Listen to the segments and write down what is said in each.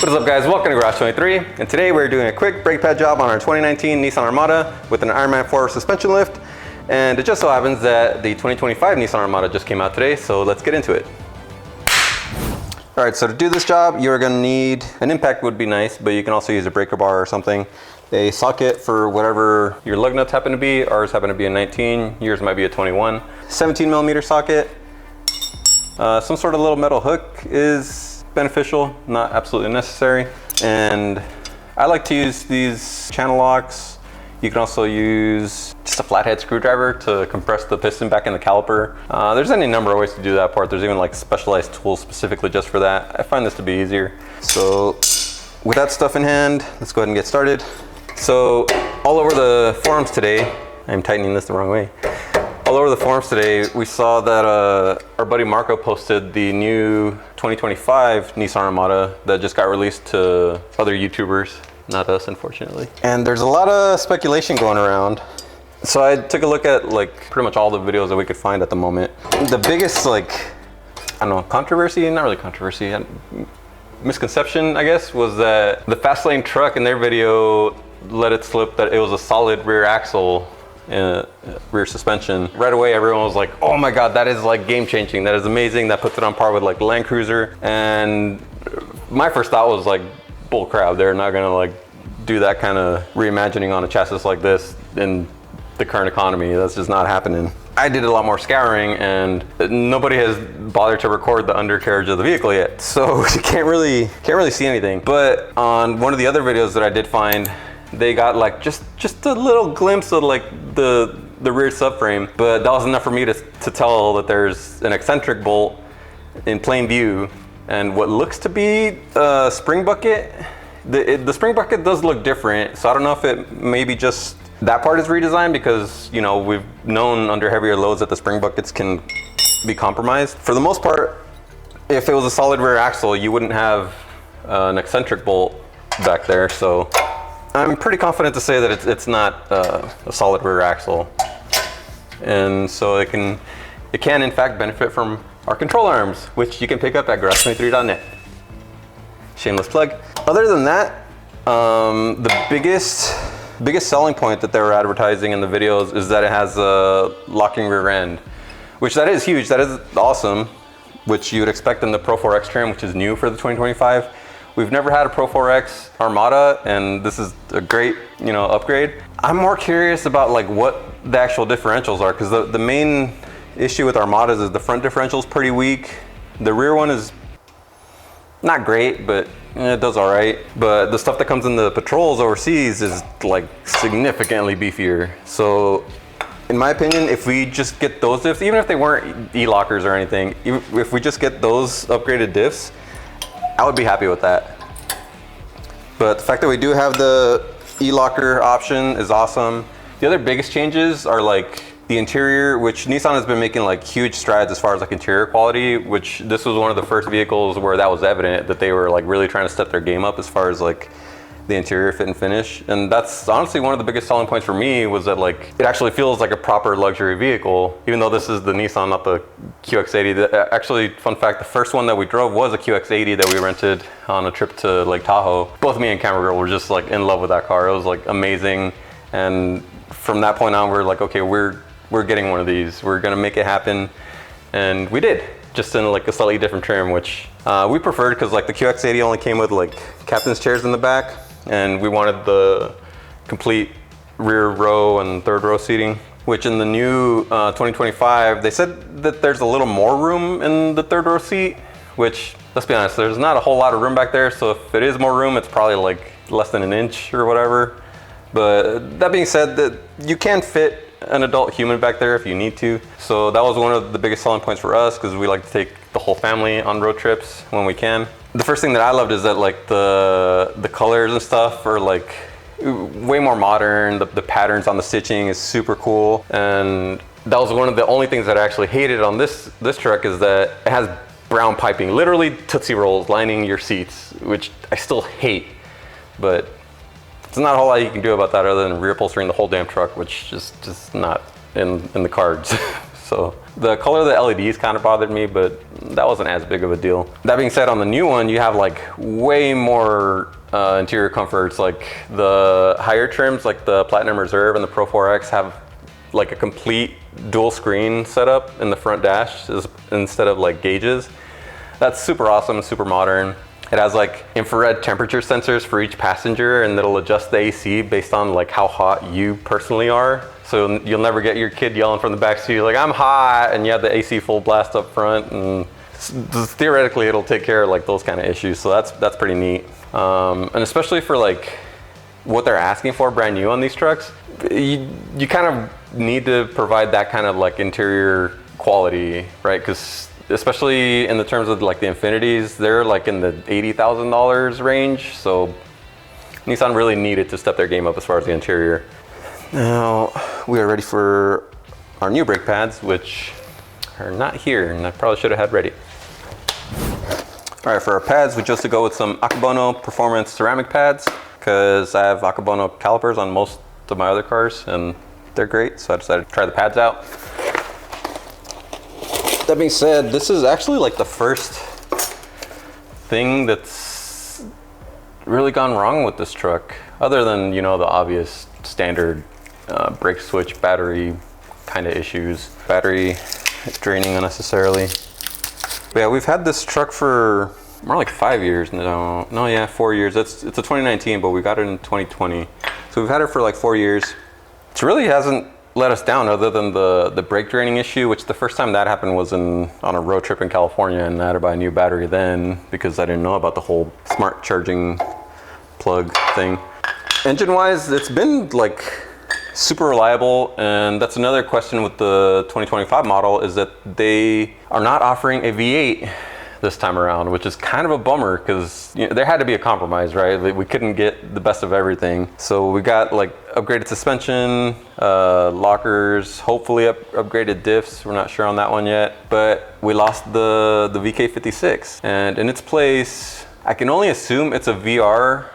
What is up, guys? Welcome to Garage 23, and today we're doing a quick brake pad job on our 2019 Nissan Armada with an Ironman 4 suspension lift. And it just so happens that the 2025 Nissan Armada just came out today, so let's get into it. All right, so to do this job, you're gonna need an impact would be nice, but you can also use a breaker bar or something. A socket for whatever your lug nuts happen to be. Ours happen to be a 19, yours might be a 21. 17 millimeter socket. Some sort of little metal hook is beneficial, not absolutely necessary. And I like to use these channel locks. You can also use just a flathead screwdriver to compress the piston back in the caliper. There's any number of ways to do that part. There's even like specialized tools specifically just for that. I find this to be easier. So with that stuff in hand, let's go ahead and get started. So all over the forums today, I'm tightening this the wrong way. All over the forums today, we saw that our buddy Marco posted the new 2025 Nissan Armada that just got released to other YouTubers. Not us, unfortunately. And there's a lot of speculation going around. So I took a look at like pretty much all the videos that we could find at the moment. The biggest I don't know, controversy, not really controversy, misconception, I guess, was that the fast lane truck in their video let it slip that it was a solid rear axle and rear suspension. Right away, everyone was like, oh my God, that is like game changing. That is amazing. That puts it on par with like Land Cruiser. And my first thought was like, bull crap, they're not gonna like do that kind of reimagining on a chassis like this in the current economy. That's just not happening. I did a lot more scouring and nobody has bothered to record the undercarriage of the vehicle yet. So you can't really see anything. But on one of the other videos that I did find, they got like just a little glimpse of like the rear subframe, but that was enough for me to tell that there's an eccentric bolt in plain view. And what looks to be a spring bucket, the spring bucket does look different. So I don't know if it maybe just that part is redesigned, because you know we've known under heavier loads that the spring buckets can be compromised. For the most part, if it was a solid rear axle, you wouldn't have an eccentric bolt back there. So I'm pretty confident to say that it's not a solid rear axle, and so it can in fact benefit from our control arms, which you can pick up at garage23.net. Shameless plug. Other than that, the biggest selling point that they were advertising in the videos is that it has a locking rear end, which that is huge. That is awesome, which you would expect in the Pro-4x trim, which is new for the 2025. We've never had a Pro-4x Armada, and this is a great, upgrade. I'm more curious about like what the actual differentials are, because the main issue with Armadas is the front differential is pretty weak. The rear one is not great, but it does all right. But the stuff that comes in the patrols overseas is like significantly beefier. So in my opinion, if we just get those diffs, even if they weren't e-lockers or anything, if we just get those upgraded diffs, I would be happy with that. But the fact that we do have the e-locker option is awesome. The other biggest changes are like the interior, which Nissan has been making like huge strides as far as like interior quality, which this was one of the first vehicles where that was evident, that they were like really trying to step their game up as far as like the interior fit and finish. And that's honestly one of the biggest selling points for me, was that like it actually feels like a proper luxury vehicle, even though this is the Nissan, not the QX80. Actually, fun fact, the first one that we drove was a QX80 that we rented on a trip to Lake Tahoe. Both me and Camera Girl were just like in love with that car. It was like amazing. And from that point on, we're like, okay, we're getting one of these. We're gonna make it happen. And we did, just in like a slightly different trim, which we preferred, because like the QX80 only came with like captain's chairs in the back, and we wanted the complete rear row and third row seating, which in the new 2025, they said that there's a little more room in the third row seat, which, let's be honest, there's not a whole lot of room back there. So if it is more room, it's probably like less than an inch or whatever. But that being said, that you can fit an adult human back there if you need to. So that was one of the biggest selling points for us, because we like to take the whole family on road trips when we can. The first thing that I loved is that like the colors and stuff are like way more modern. The patterns on the stitching is super cool. And that was one of the only things that I actually hated on this truck, is that it has brown piping, literally Tootsie Rolls lining your seats, which I still hate. But there's not a whole lot you can do about that other than reupholstering the whole damn truck, which is just not in the cards. So the color of the LEDs kind of bothered me, but that wasn't as big of a deal. That being said, on the new one, you have like way more interior comforts. Like the higher trims, like the Platinum Reserve and the Pro-4x, have like a complete dual screen setup in the front dash instead of like gauges. That's super awesome and super modern. It has like infrared temperature sensors for each passenger, and it'll adjust the AC based on like how hot you personally are. So you'll never get your kid yelling from the back seat like, I'm hot, and you have the AC full blast up front, and theoretically it'll take care of like those kind of issues. So that's pretty neat. And especially for like what they're asking for brand new on these trucks, you kind of need to provide that kind of like interior quality, right? Because especially in the terms of like the Infinities, they're like in the $80,000 range. So Nissan really needed to step their game up as far as the interior. Now we are ready for our new brake pads, which are not here, and I probably should have had ready. All right, for our pads, we chose to go with some Akebono Performance ceramic pads because I have Akebono calipers on most of my other cars and they're great, so I decided to try the pads out. That being said, this is actually like the first thing that's really gone wrong with this truck, other than, you know, the obvious standard brake switch battery kind of issues. Battery is draining unnecessarily. But yeah, we've had this truck for more like 5 years now. No, yeah, 4 years. It's a 2019, but we got it in 2020. So we've had it for like 4 years. It really hasn't let us down, other than the brake draining issue, which the first time that happened was on a road trip in California, and I had to buy a new battery then because I didn't know about the whole smart charging plug thing. Engine wise, it's been like super reliable, and that's another question with the 2025 model, is that they are not offering a V8 this time around, which is kind of a bummer because, you know, there had to be a compromise, right? We couldn't get the best of everything. So we got like upgraded suspension, lockers, hopefully upgraded diffs. We're not sure on that one yet, but we lost the VK56, and in its place, I can only assume it's a VR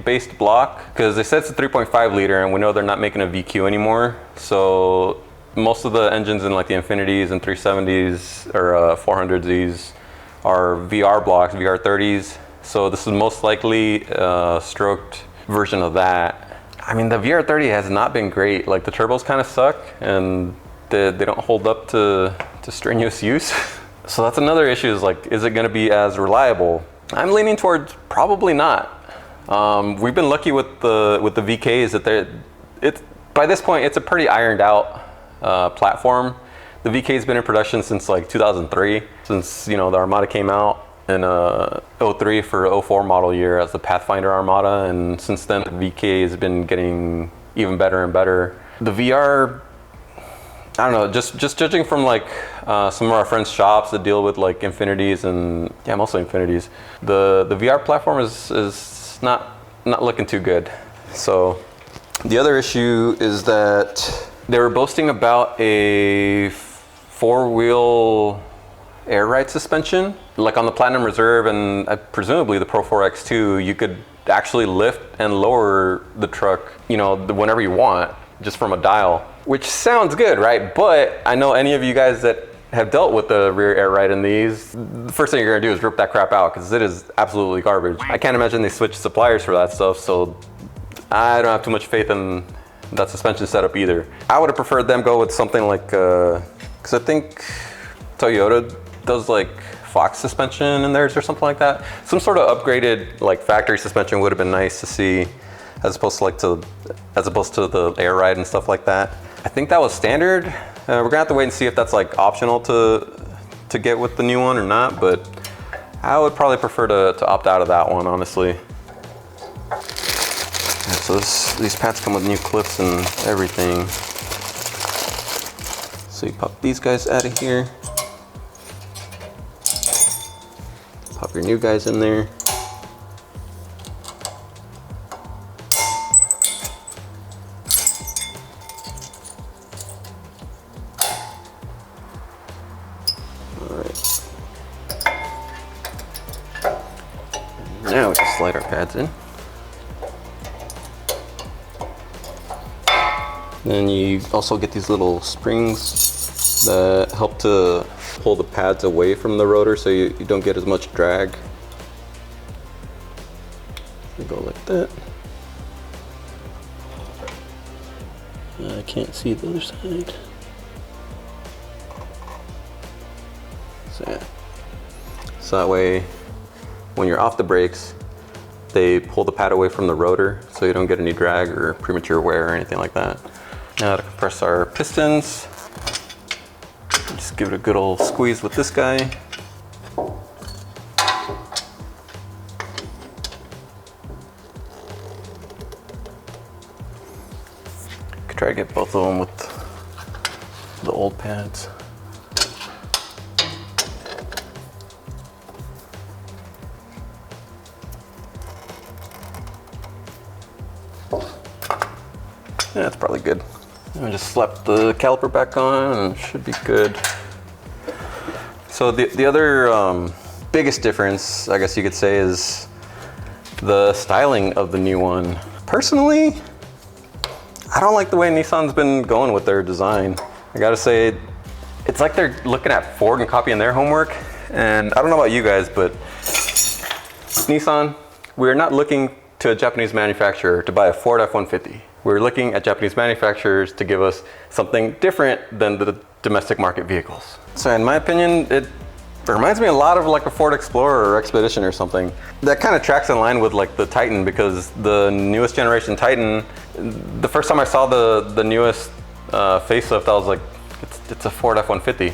based block, because they said it's a 3.5 liter, and we know they're not making a VQ anymore. So most of the engines in like the Infinities and 370s or 400Zs are VR blocks, VR30s. So this is most likely a stroked version of that. I mean, the VR30 has not been great. Like the turbos kind of suck, and they don't hold up to strenuous use. So that's another issue, is like, is it gonna be as reliable? I'm leaning towards probably not. We've been lucky with the VKs that by this point, it's a pretty ironed out platform. The VK's been in production since like 2003, since, you know, the Armada came out in 03 for 04 model year as the Pathfinder Armada, and since then the VK has been getting even better and better. The VR, I don't know, just judging from like some of our friends' shops that deal with like Infinities and, yeah, mostly Infinities, the VR platform is not looking too good. So the other issue is that they were boasting about a four-wheel air ride suspension. Like on the Platinum Reserve and presumably the Pro-4x too, you could actually lift and lower the truck, you know, whenever you want, just from a dial, which sounds good, right? But I know any of you guys that have dealt with the rear air ride in these, the first thing you're gonna do is rip that crap out, because it is absolutely garbage. I can't imagine they switched suppliers for that stuff, so I don't have too much faith in that suspension setup either. I would have preferred them go with something like, because I think Toyota does like Fox suspension in theirs or something like that. Some sort of upgraded like factory suspension would have been nice to see, as opposed to the air ride and stuff like that. I think that was standard. We're gonna have to wait and see if that's like optional to get with the new one or not, but I would probably prefer to opt out of that one, honestly. Yeah, so these pads come with new clips and everything. So you pop these guys out of here. Pop your new guys in there. Now we can slide our pads in. Then you also get these little springs that help to pull the pads away from the rotor so you don't get as much drag. You go like that. I can't see the other side. So yeah. So that way, when you're off the brakes, they pull the pad away from the rotor so you don't get any drag or premature wear or anything like that. Now to compress our pistons, just give it a good old squeeze with this guy. Could try to get both of them with the old pads. Yeah, that's probably good. I just slap the caliper back on and it should be good. So the other biggest difference, I guess you could say, is the styling of the new one. Personally, I don't like the way Nissan's been going with their design. I gotta say, it's like they're looking at Ford and copying their homework. And I don't know about you guys, but Nissan, we're not looking to a Japanese manufacturer to buy a Ford F-150. We're looking at Japanese manufacturers to give us something different than the domestic market vehicles. So in my opinion, it reminds me a lot of like a Ford Explorer or Expedition or something. That kind of tracks in line with like the Titan, because the newest generation Titan, the first time I saw the newest facelift, I was like, it's a Ford F-150.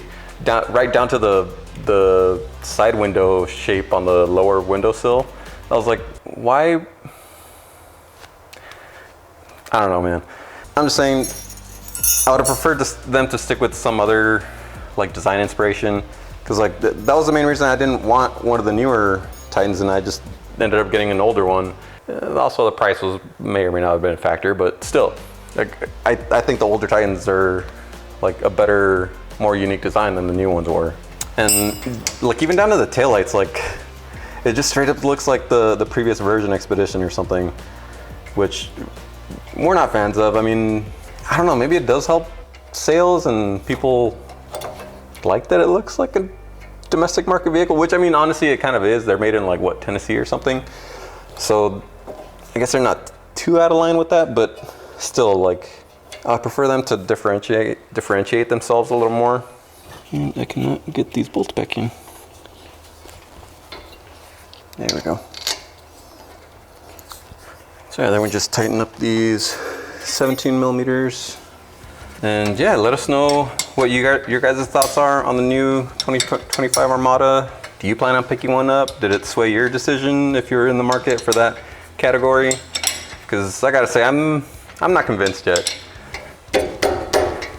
Right down to the side window shape on the lower windowsill. I was like, why? I don't know, man. I'm just saying, I would have preferred them to stick with some other like design inspiration, because like that was the main reason I didn't want one of the newer Titans, and I just ended up getting an older one. Also, the price may or may not have been a factor, but still, like I think the older Titans are like a better, more unique design than the new ones were. And like even down to the taillights, like it just straight up looks like the previous version Expedition or something, which we're not fans of. I mean, I don't know, maybe it does help sales and people like that it looks like a domestic market vehicle, which I mean, honestly, it kind of is. They're made in like, what, Tennessee or something? So I guess they're not too out of line with that, but still, like, I prefer them to differentiate themselves a little more. And I cannot get these bolts back in. There we go. So yeah, then we just tighten up these 17 millimeters. And yeah, let us know what your guys' thoughts are on the new 2025 Armada. Do you plan on picking one up? Did it sway your decision if you're in the market for that category? Because I gotta say, I'm not convinced yet.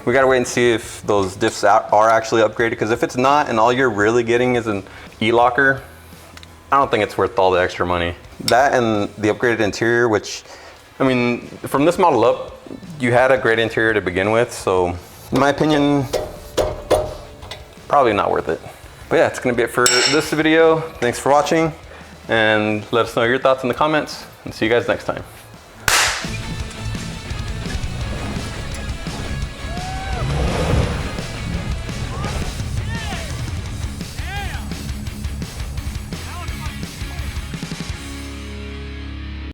We gotta wait and see if those diffs are actually upgraded, because if it's not and all you're really getting is an e-locker, I don't think it's worth all the extra money. That and the upgraded interior, which, I mean, from this model up, you had a great interior to begin with, so in my opinion, probably not worth it. But yeah, it's gonna be it for this video. Thanks for watching, and let us know your thoughts in the comments, and see you guys next time.